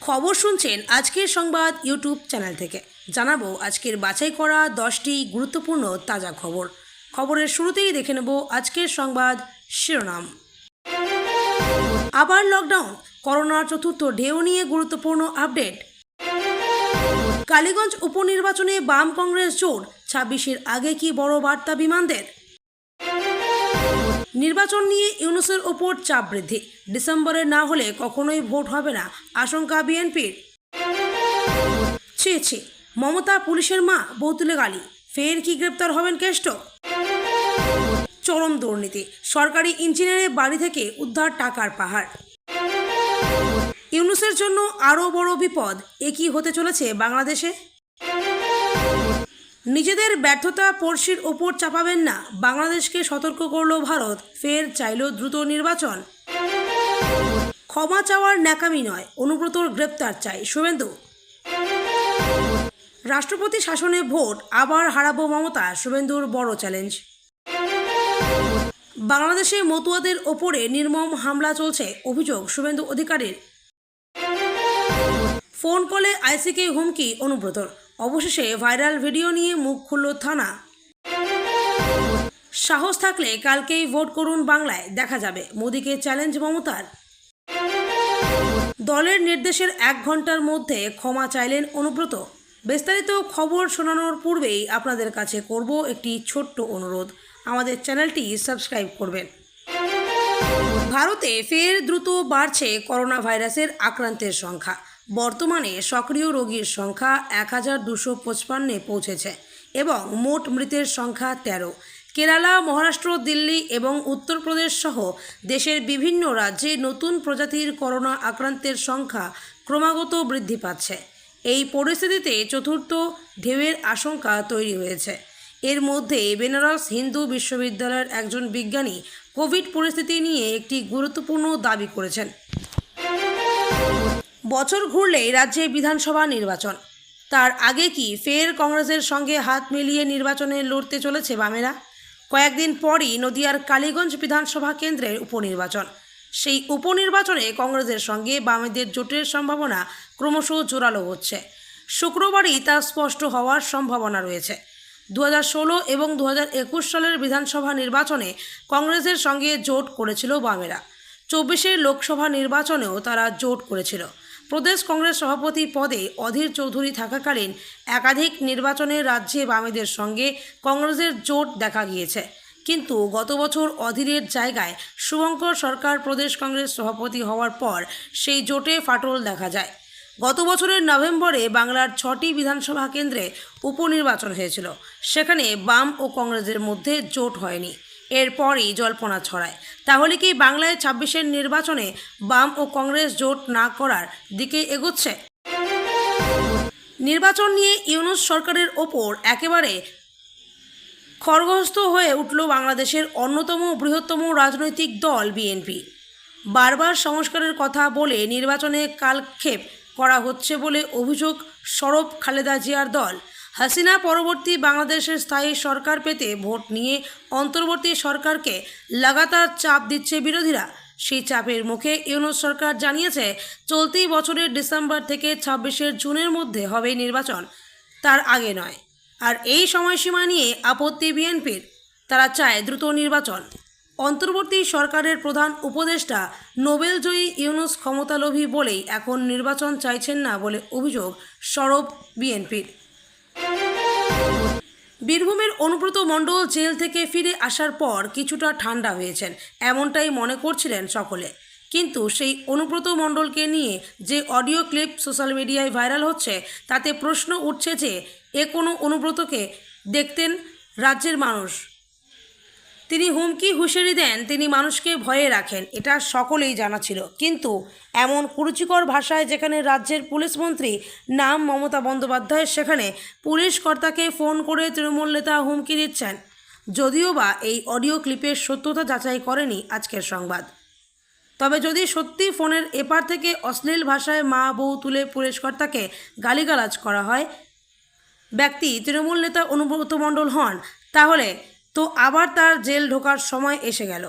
খবর শুনছেন আজকের সংবাদ ইউটিউব চ্যানেল থেকে। জানাবো আজকের বাছাই করা 10টি গুরুত্বপূর্ণ তাজা খবর। খবরের শুরুতেই দেখে নেব আজকের সংবাদ শিরোনাম। আবার লকডাউন, করোনার চতুর্থ ঢেউ নিয়ে গুরুত্বপূর্ণ আপডেট। কালীগঞ্জ উপনির্বাচনে বাম কংগ্রেস জোর, 26-এর আগে কি বড় বার্তা বিমানদের। নির্বাচন নিয়ে ইউনূসের ওপর চাপ বৃদ্ধি, ডিসেম্বরে না হলে কখনোই ভোট হবে না আশঙ্কা বিএনপির। ছি, মমতা পুলিশের মা, বউ তুলে গালি, ফের কি গ্রেপ্তার হবেন কেষ্ট। চরম দুর্নীতি, সরকারি ইঞ্জিনিয়ারের বাড়ি থেকে উদ্ধার টাকার পাহাড়। ইউনূসের জন্য আরও বড় বিপদ, এ কি হতে চলেছে বাংলাদেশে। নিজেদের ব্যর্থতা পড়শির ওপর চাপাবেন না, বাংলাদেশকে সতর্ক করল ভারত, ফের চাইল দ্রুত নির্বাচন। ক্ষমা চাওয়ার ন্যাকামি নয়, অনুব্রতর গ্রেপ্তার চাই শুভেন্দু। রাষ্ট্রপতি শাসনে ভোট, আবার হারাবো মমতা, শুভেন্দুর বড় চ্যালেঞ্জ। বাংলাদেশে মতুয়াদের ওপরে নির্মম হামলা চলছে, অভিযোগ শুভেন্দু অধিকারীর। ফোন কলে আইসিকে হুমকি অনুব্রতর, অবশেষে ভাইরাল ভিডিও নিয়ে মুখ খুলল থানা। সাহস থাকলে কালকেই ভোট করুন বাংলায়, দেখা যাবে, মোদিকে চ্যালেঞ্জ মমতার। দলের নির্দেশের 1 ঘন্টার মধ্যে ক্ষমা চাইলেন অনুব্রত। বিস্তারিত খবর শোনানোর পূর্বেই আপনাদের কাছে করব একটি ছোট্ট অনুরোধ, আমাদের চ্যানেলটি সাবস্ক্রাইব করবেন। ভারতে ফের দ্রুত বাড়ছে করোনা ভাইরাসের আক্রান্তের সংখ্যা। বর্তমানে সক্রিয় রোগীর সংখ্যা 1255 পৌঁছেছে এবং মোট মৃতের সংখ্যা 13। কেরালা, মহারাষ্ট্র, দিল্লি এবং উত্তরপ্রদেশ সহ দেশের বিভিন্ন রাজ্যে নতুন প্রজাতির করোনা আক্রান্তের সংখ্যা ক্রমাগত বৃদ্ধি পাচ্ছে। এই পরিস্থিতিতে চতুর্থ ঢেউয়ের আশঙ্কা তৈরি হয়েছে। এর মধ্যে বেনারস হিন্দু বিশ্ববিদ্যালয়ের একজন বিজ্ঞানী কোভিড পরিস্থিতি নিয়ে একটি গুরুত্বপূর্ণ দাবি করেছেন। বছর ঘুরলেই রাজ্যে বিধানসভা নির্বাচন, তার আগে কি ফের কংগ্রেসের সঙ্গে হাত মিলিয়ে নির্বাচনে লড়তে চলেছে বামেরা? কয়েকদিন পরই নদিয়ার কালীগঞ্জ বিধানসভা কেন্দ্রের উপনির্বাচন। সেই উপনির্বাচনে কংগ্রেসের সঙ্গে বামেদের জোটের সম্ভাবনা ক্রমশ জোরালো হচ্ছে। শুক্রবারই তা স্পষ্ট হওয়ার সম্ভাবনা রয়েছে। 2016 এবং 2021 সালের বিধানসভা নির্বাচনে কংগ্রেসের সঙ্গে জোট করেছিল বামেরা। 24-এর লোকসভা নির্বাচনেও তারা জোট করেছিল। প্রদেশ কংগ্রেস সভাপতি পদে অধীর চৌধুরী থাকাকালীন একাধিক নির্বাচনে রাজ্যে বামেদের সঙ্গে কংগ্রেসের জোট দেখা গিয়েছে। কিন্তু গত বছর অধীরের জায়গায় শুভঙ্কর সরকার প্রদেশ কংগ্রেস সভাপতি হওয়ার পর সেই জোটে ফাটল দেখা যায়। গত বছরের নভেম্বরে বাংলার 6টি বিধানসভা কেন্দ্রে উপনির্বাচন হয়েছিল, সেখানে বাম ও কংগ্রেসের মধ্যে জোট হয়নি। এরপরই জল্পনা ছড়ায়, তাহলে কি বাংলায় 26-এর নির্বাচনে বাম ও কংগ্রেস জোট না করার দিকে এগোচ্ছে? নির্বাচন নিয়ে ইউনূস সরকারের ওপর একেবারে খড়গহস্ত হয়ে উঠল বাংলাদেশের অন্যতম বৃহত্তম রাজনৈতিক দল বিএনপি। বারবার সংস্কারের কথা বলে নির্বাচনে কালক্ষেপ করা হচ্ছে বলে অভিযোগ সরব খালেদা জিয়ার দল। হাসিনা পরবর্তী বাংলাদেশের স্থায়ী সরকার পেতে ভোট নিয়ে অন্তর্বর্তী সরকারকে লাগাতার চাপ দিচ্ছে বিরোধীরা। সেই চাপের মুখে ইউনূস সরকার জানিয়েছে চলতি বছরের ডিসেম্বর থেকে 26-এর জুনের মধ্যে হবে নির্বাচন, তার আগে নয়। আর এই সময়সীমা নিয়ে আপত্তি বিএনপির, তারা চায় দ্রুত নির্বাচন। অন্তর্বর্তী সরকারের প্রধান উপদেষ্টা নোবেলজয়ী ইউনূস ক্ষমতালোভী বলেই এখন নির্বাচন চাইছেন না বলে অভিযোগ সরব বিএনপির। বীরভূমের অনুব্রত মণ্ডল জেল থেকে ফিরে আসার পর কিছুটা ঠান্ডা হয়েছেন, এমনটাই মনে করছিলেন সকলে। কিন্তু সেই অনুব্রত মণ্ডলকে নিয়ে যে অডিও ক্লিপ সোশ্যাল মিডিয়ায় ভাইরাল হচ্ছে, তাতে প্রশ্ন উঠছে যে কোনো অনুব্রতকে দেখতেন রাজ্যের মানুষ। তিনি হুমকি হুঁশিয়ারি দেন, তিনি মানুষকে ভয়ে রাখেন, এটা সকলেই জানা ছিল। কিন্তু এমন কুরুচিকর ভাষায় যেখানে রাজ্যের পুলিশ মন্ত্রী নাম মমতা বন্দ্যোপাধ্যায়, সেখানে পুলিশ কর্তাকে ফোন করে তৃণমূল নেতা হুমকি দিচ্ছেন। যদিও বা এই অডিও ক্লিপের সত্যতা যাচাই করেনি আজকের সংবাদ, তবে যদি সত্যি ফোনের এপার থেকে অশ্লীল ভাষায় মা বউ তুলে পুলিশ কর্তাকে গালিগালাজ করা হয়, ব্যক্তি তৃণমূল নেতা অনুব্রত মণ্ডল হন, তাহলে তো আবার তার জেল ঢোকার সময় এসে গেল।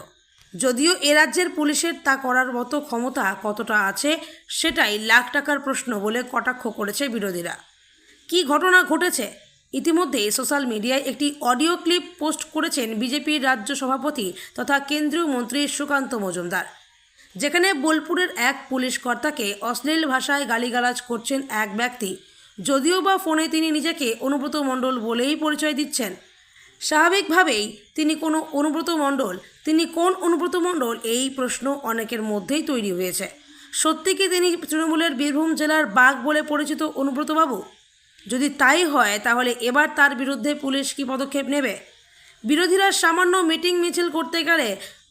যদিও এ রাজ্যের পুলিশের তা করার মতো ক্ষমতা কতটা আছে সেটাই লাখ টাকার প্রশ্ন বলে কটাক্ষ করেছে বিরোধীরা। কী ঘটনা ঘটেছে? ইতিমধ্যেই সোশ্যাল মিডিয়ায় একটি অডিও ক্লিপ পোস্ট করেছেন বিজেপির রাজ্য সভাপতি তথা কেন্দ্রীয় মন্ত্রী সুকান্ত মজুমদার, যেখানে বোলপুরের এক পুলিশ কর্তাকে অশ্লীল ভাষায় গালিগালাজ করছেন এক ব্যক্তি, যদিও বা ফোনে তিনি নিজেকে অনুব্রত মণ্ডল বলেই পরিচয় দিচ্ছেন। স্বাভাবিকভাবেই তিনি কোন অনুব্রত মণ্ডল এই প্রশ্ন অনেকের মধ্যেই তৈরি হয়েছে। সত্যি কি তিনি তৃণমূলের বীরভূম জেলার বাঘ বলে পরিচিত অনুব্রতবাবু? যদি তাই হয় তাহলে এবার তার বিরুদ্ধে পুলিশ কি পদক্ষেপ নেবে? বিরোধীরা সামান্য মিটিং মিছিল করতে গেলে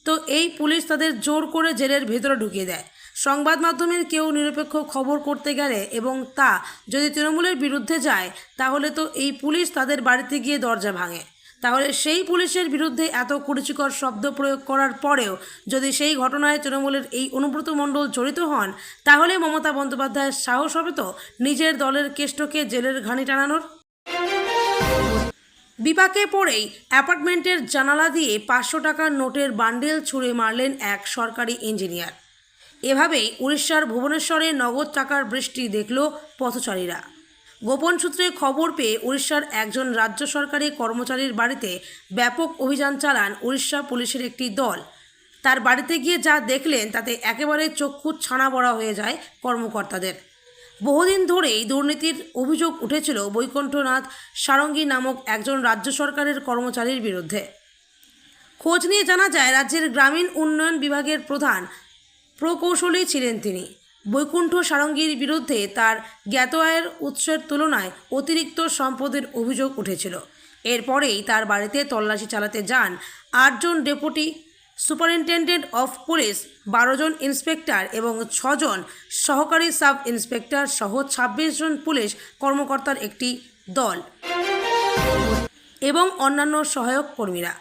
তো এই পুলিশ তাদের জোর করে জেলের ভেতরে ঢুকিয়ে দেয়। সংবাদ মাধ্যমের কেউ নিরপেক্ষ খবর করতে গেলে এবং তা যদি তৃণমূলের বিরুদ্ধে যায় তাহলে তো এই পুলিশ তাদের বাড়িতে গিয়ে দরজা ভাঙে। তাহলে সেই পুলিশের বিরুদ্ধে এত কুরুচিকর শব্দ প্রয়োগ করার পরেও যদি সেই ঘটনায় তৃণমূলের এই অনুব্রত মণ্ডল জড়িত হন, তাহলে মমতা বন্দ্যোপাধ্যায়ের সাহস হবে তো নিজের দলের কেষ্টকে জেলের ঘানি টানানোর? বিপাকে পড়েই অ্যাপার্টমেন্টের জানালা দিয়ে 500 টাকার নোটের বান্ডেল ছুঁড়ে মারলেন এক সরকারি ইঞ্জিনিয়ার। এভাবেই উড়িষ্যার ভুবনেশ্বরে নগদ টাকার বৃষ্টি দেখল পথচারীরা। গোপন সূত্রে খবর পেয়ে উড়িষ্যার একজন রাজ্য সরকারি কর্মচারীর বাড়িতে ব্যাপক অভিযান চালান উড়িষ্যা পুলিশের একটি দল। তার বাড়িতে গিয়ে যা দেখলেন তাতে একেবারে চক্ষু ছানা বড়া হয়ে যায় কর্মকর্তাদের। বহুদিন ধরেই দুর্নীতির অভিযোগ উঠেছিল বৈকুণ্ঠনাথ সারঙ্গী নামক একজন রাজ্য সরকারের কর্মচারীর বিরুদ্ধে। খোঁজ নিয়ে জানা যায় রাজ্যের গ্রামীণ উন্নয়ন বিভাগের প্রধান প্রকৌশলী ছিলেন তিনি। বৈকুণ্ঠ সারঙ্গীর বিরুদ্ধে তার জ্ঞাত আয়ের উৎসের তুলনায় অতিরিক্ত সম্পদের অভিযোগ উঠেছিল। এরপরেই তার বাড়িতে তল্লাশি চালাতে যান 8 জন ডেপুটি সুপারিনটেন্ডেন্ট অফ পুলিশ, 12 জন ইন্সপেক্টর এবং 6 জন সহকারী সাব ইন্সপেক্টর সহ 26 জন পুলিশ কর্মকর্তার একটি দল এবং অন্যান্য সহায়ক কর্মীরা।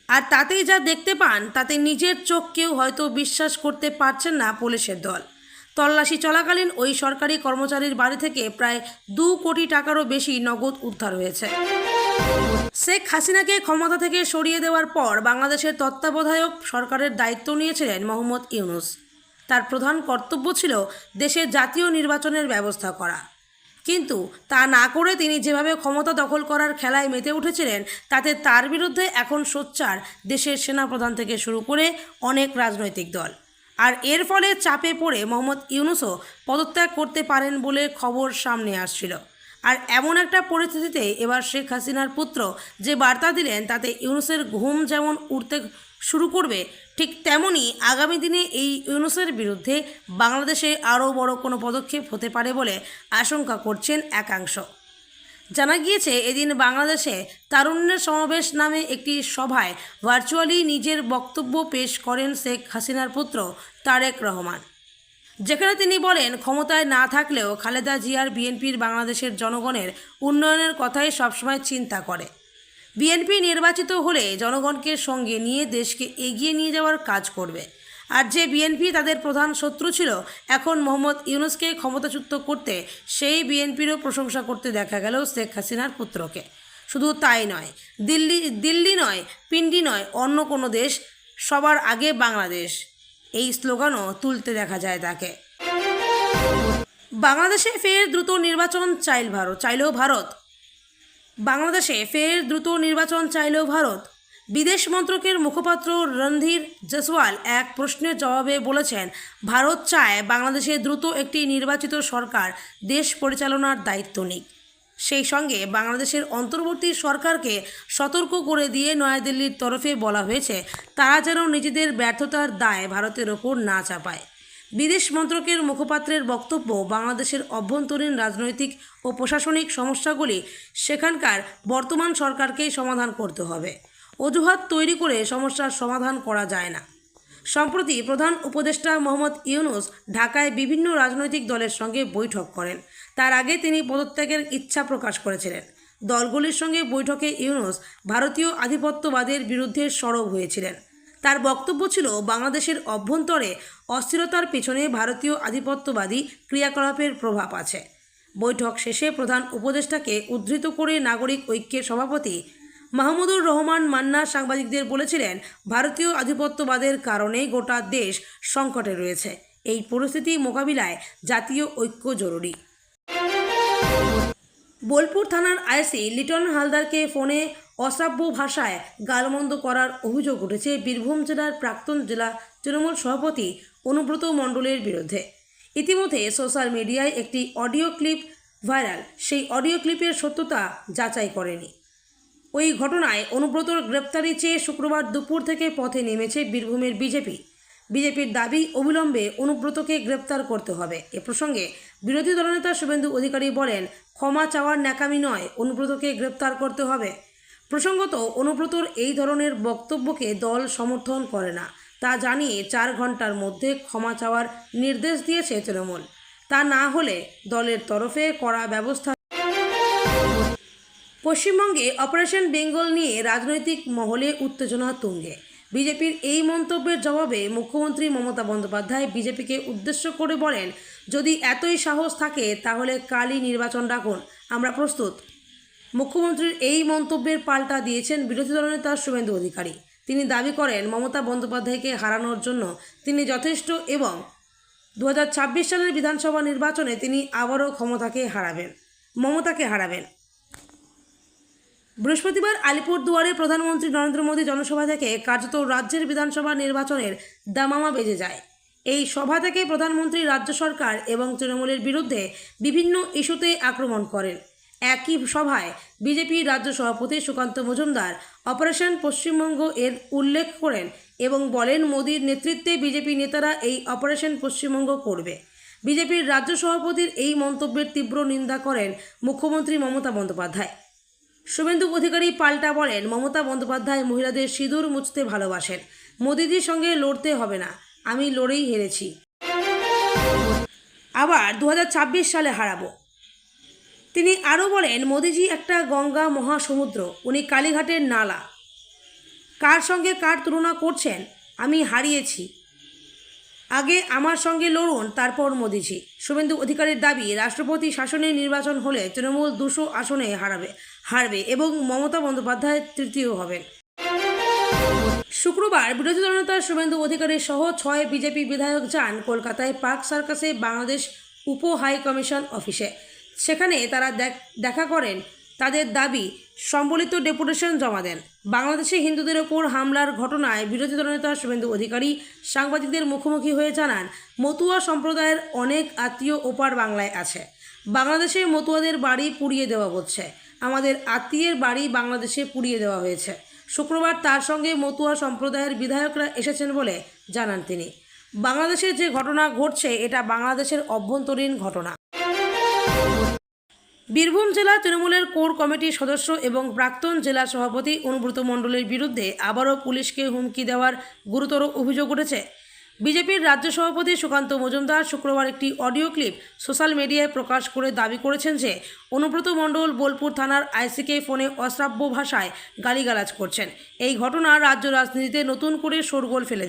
আর তাতেই যা দেখতে পান তাতে নিজের চোখকেও হয়তো বিশ্বাস করতে পারছেন না পুলিশের দল। তল্লাশি চলাকালীন ওই সরকারি কর্মচারীর বাড়ি থেকে প্রায় 2 কোটি টাকারও বেশি নগদ উদ্ধার হয়েছে। শেখ হাসিনাকে ক্ষমতা থেকে সরিয়ে দেওয়ার পর বাংলাদেশের তত্ত্বাবধায়ক সরকারের দায়িত্ব নিয়েছিলেন মোহাম্মদ ইউনূস। তার প্রধান কর্তব্য ছিল দেশের জাতীয় নির্বাচনের ব্যবস্থা করা, কিন্তু তা না করে তিনি যেভাবে ক্ষমতা দখল করার খেলায় মেতে উঠেছিলেন তাতে তার বিরুদ্ধে এখন সোচ্চার দেশের সেনাপ্রধান থেকে শুরু করে অনেক রাজনৈতিক দল। আর এর ফলে চাপে পড়ে মোহাম্মদ ইউনূসও পদত্যাগ করতে পারেন বলে খবর সামনে আসছিল। আর এমন একটা পরিস্থিতিতে এবার শেখ হাসিনার পুত্র যে বার্তা দিলেন তাতে ইউনূসের ঘুম যেমন উঠতে শুরু করবে, ঠিক তেমনই আগামী দিনে এই ইউনূসের বিরুদ্ধে বাংলাদেশে আরও বড় কোনো পদক্ষেপ হতে পারে বলে আশঙ্কা করছেন একাংশ। জানা গিয়েছে এদিন বাংলাদেশে তারুণ্যের সমাবেশ নামে একটি সভায় ভার্চুয়ালি নিজের বক্তব্য পেশ করেন শেখ হাসিনার পুত্র তারেক রহমান, যেখানে তিনি বলেন ক্ষমতায় না থাকলেও খালেদা জিয়ার বিএনপির বাংলাদেশের জনগণের উন্নয়নের কথাই সবসময় চিন্তা করে। বিএনপি নির্বাচিত হলে জনগণকে সঙ্গে নিয়ে দেশকে এগিয়ে নিয়ে যাওয়ার কাজ করবে। আর যে বিএনপি তাদের প্রধান শত্রু ছিল, এখন মোহাম্মদ ইউনূসকে ক্ষমতাচ্যুত করতে সেই বিএনপিরও প্রশংসা করতে দেখা গেল শেখ হাসিনার পুত্রকে। শুধু তাই নয়, দিল্লি নয়, পিন্ডি নয়, অন্য কোনো দেশ, সবার আগে বাংলাদেশ, এই স্লোগানও তুলতে দেখা যায় তাকে। বাংলাদেশে ফের দ্রুত নির্বাচন চাইলেও ভারত। বাংলাদেশে ফের দ্রুত নির্বাচন চাইলেও ভারত। বিদেশ মন্ত্রকের মুখপাত্র রণধীর জয়সওয়াল এক প্রশ্নের জবাবে বলেছেন, ভারত চায় বাংলাদেশে দ্রুত একটি নির্বাচিত সরকার দেশ পরিচালনার দায়িত্ব নিক। সেই সঙ্গে বাংলাদেশের অন্তর্বর্তী সরকারকে সতর্ক করে দিয়ে নয়াদিল্লির তরফে বলা হয়েছে তারা যেন নিজেদের ব্যর্থতার দায় ভারতের ওপর না চাপায়। বিদেশ মন্ত্রকের মুখপাত্রের বক্তব্য, বাংলাদেশের অভ্যন্তরীণ রাজনৈতিক ও প্রশাসনিক সমস্যাগুলি সেখানকার বর্তমান সরকারকেই সমাধান করতে হবে। অজুহাত তৈরি করে সমস্যার সমাধান করা যায় না। সম্প্রতি প্রধান উপদেষ্টা মোহাম্মদ ইউনূস ঢাকায় বিভিন্ন রাজনৈতিক দলের সঙ্গে বৈঠক করেন। তার আগে তিনি পদত্যাগের ইচ্ছা প্রকাশ করেছিলেন। দলগুলির সঙ্গে বৈঠকে ইউনূস ভারতীয় আধিপত্যবাদের বিরুদ্ধে সরব হয়েছিলেন। তার বক্তব্য ছিল, বাংলাদেশের অভ্যন্তরে অস্থিরতার পেছনে ভারতীয় আধিপত্যবাদী ক্রিয়াকলাপের প্রভাব আছে। বৈঠক শেষে প্রধান উপদেষ্টাকে উদ্ধৃত করে নাগরিক ঐক্যের সভাপতি মাহমুদুর রহমান মান্না সাংবাদিকদের বলেছিলেন, ভারতীয় আধিপত্যবাদের কারণে গোটা দেশ সংকটে রয়েছে। এই পরিস্থিতি মোকাবিলায় জাতীয় ঐক্য জরুরি। বোলপুর থানার আইসি লিটন হালদারকে ফোনে অশ্রাব্য ভাষায় গালমন্দ করার অভিযোগ উঠেছে বীরভূম জেলার প্রাক্তন জেলা তৃণমূল সভাপতি অনুব্রত মণ্ডলের বিরুদ্ধে। ইতিমধ্যে সোশ্যাল মিডিয়ায় একটি অডিও ক্লিপ ভাইরাল। সেই অডিও ক্লিপের সত্যতা যাচাই করেনি। ওই ঘটনায় অনুব্রতর গ্রেপ্তারি চেয়ে শুক্রবার দুপুর থেকে পথে নেমেছে বীরভূমের বিজেপির দাবি, অবিলম্বে অনুব্রতকে গ্রেপ্তার করতে হবে। এ প্রসঙ্গে বিরোধী দলনেতা শুভেন্দু অধিকারী বলেন, ক্ষমা চাওয়ার ন্যাকামি নয়, অনুব্রতকে গ্রেপ্তার করতে হবে। প্রসঙ্গত, অনুব্রতর এই ধরনের বক্তব্যকে দল সমর্থন করে না। তা জানিয়ে 4 ঘন্টার মধ্যে ক্ষমা চাওয়ার নির্দেশ দিয়েছে তৃণমূল। তা না হলে দলের তরফে কড়া ব্যবস্থা। পশ্চিমবঙ্গে অপারেশন বেঙ্গল নিয়ে রাজনৈতিক মহলে উত্তেজনা তুঙ্গে। বিজেপির এই মন্তব্যের জবাবে মুখ্যমন্ত্রী মমতা বন্দ্যোপাধ্যায় বিজেপিকে উদ্দেশ্য করে বলেন, যদি এতই সাহস থাকে তাহলে কালই নির্বাচন ডাকুন, আমরা প্রস্তুত। মুখ্যমন্ত্রীর এই মন্তব্যের পাল্টা দিয়েছেন বিরোধী দলনেতা শুভেন্দু অধিকারী। তিনি দাবি করেন, মমতা বন্দ্যোপাধ্যায়কে হারানোর জন্য তিনি যথেষ্ট এবং 2026 সালের বিধানসভা নির্বাচনে তিনি আবারও মমতাকে হারাবেন। বৃহস্পতিবার আলিপুরদুয়ারে প্রধানমন্ত্রী নরেন্দ্র মোদী জনসভা থেকে কার্যত রাজ্যের বিধানসভা নির্বাচনের দামামা বেজে যায়। এই সভা থেকে প্রধানমন্ত্রী রাজ্য সরকার এবং তৃণমূলের বিরুদ্ধে বিভিন্ন ইস্যুতে আক্রমণ করেন। একই সভায় বিজেপির রাজ্য সভাপতি সুকান্ত মজুমদার অপারেশন পশ্চিমবঙ্গ এর উল্লেখ করেন এবং বলেন, মোদীর নেতৃত্বে বিজেপি নেতারা এই অপারেশন পশ্চিমবঙ্গ করবে। বিজেপির রাজ্য সভাপতির এই মন্তব্যের তীব্র নিন্দা করেন মুখ্যমন্ত্রী মমতা বন্দ্যোপাধ্যায়। শুভেন্দু অধিকারী পাল্টা বলেন, মমতা বন্দ্যোপাধ্যায় মহিলাদের সিঁদুর মুছতে ভালোবাসেন। মোদিজির সঙ্গে লড়তে হবে না, আমি লড়েই হেরেছি, আবার 2026 সালে হারাবো। তিনি আরও বলেন, মোদিজি একটা গঙ্গা মহাসমুদ্র, উনি কালীঘাটের নালা। কার সঙ্গে কার তুলনা করছেন? আমি হারিয়েছি, আগে আমার সঙ্গে লড়ুন, তারপর মোদিজি। শুভেন্দু অধিকারীর দাবি, রাষ্ট্রপতি শাসনে নির্বাচন হলে তৃণমূল 200 আসনে হারবে এবং মমতা বন্দ্যোপাধ্যায় তৃতীয় হবেন। শুক্রবার বিরোধী দলনেতা শুভেন্দু অধিকারী সহ 6 বিজেপি বিধায়ক যান কলকাতায় পার্ক সার্কাসে বাংলাদেশ উপ হাই কমিশন অফিসে। সেখানে তারা দেখা করেন, তাদের দাবি সম্বলিত ডেপুটেশন জমা দেন। বাংলাদেশে হিন্দুদের ওপর হামলার ঘটনায় বিরোধী দলনেতা শুভেন্দু অধিকারী সাংবাদিকদের মুখোমুখি হয়ে জানান, মতুয়া সম্প্রদায়ের অনেক আত্মীয় ওপার বাংলায় আছে। বাংলাদেশে মতুয়াদের বাড়ি পুড়িয়ে দেওয়া হচ্ছে, আমাদের আত্মীয়ের বাড়ি বাংলাদেশে পুড়িয়ে দেওয়া হয়েছে। শুক্রবার তার সঙ্গে মতুয়া সম্প্রদায়ের বিধায়করা এসেছেন বলে জানান তিনি। বাংলাদেশে যে ঘটনা ঘটছে এটা বাংলাদেশের অভ্যন্তরীণ ঘটনা। বীরভূম জেলা তৃণমূলের কোর কমিটির সদস্য এবং প্রাক্তন জেলা সভাপতি অনুব্রত মণ্ডলের বিরুদ্ধে আবারও পুলিশকে হুমকি দেওয়ার গুরুতর অভিযোগ উঠেছে। বিজেপির রাজ্য সভাপতি সুকান্ত মজুমদার শুক্রবার একটি অডিও ক্লিপ সোশ্যাল মিডিয়ায় প্রকাশ করে দাবি করেছেন যে অনুব্রত মণ্ডল বোলপুর থানার আইসিকে ফোনে অশ্রাব্য ভাষায় গালিগালাজ করছেন। এই ঘটনা রাজ্য রাজনীতিতে নতুন করে শোরগোল ফেলে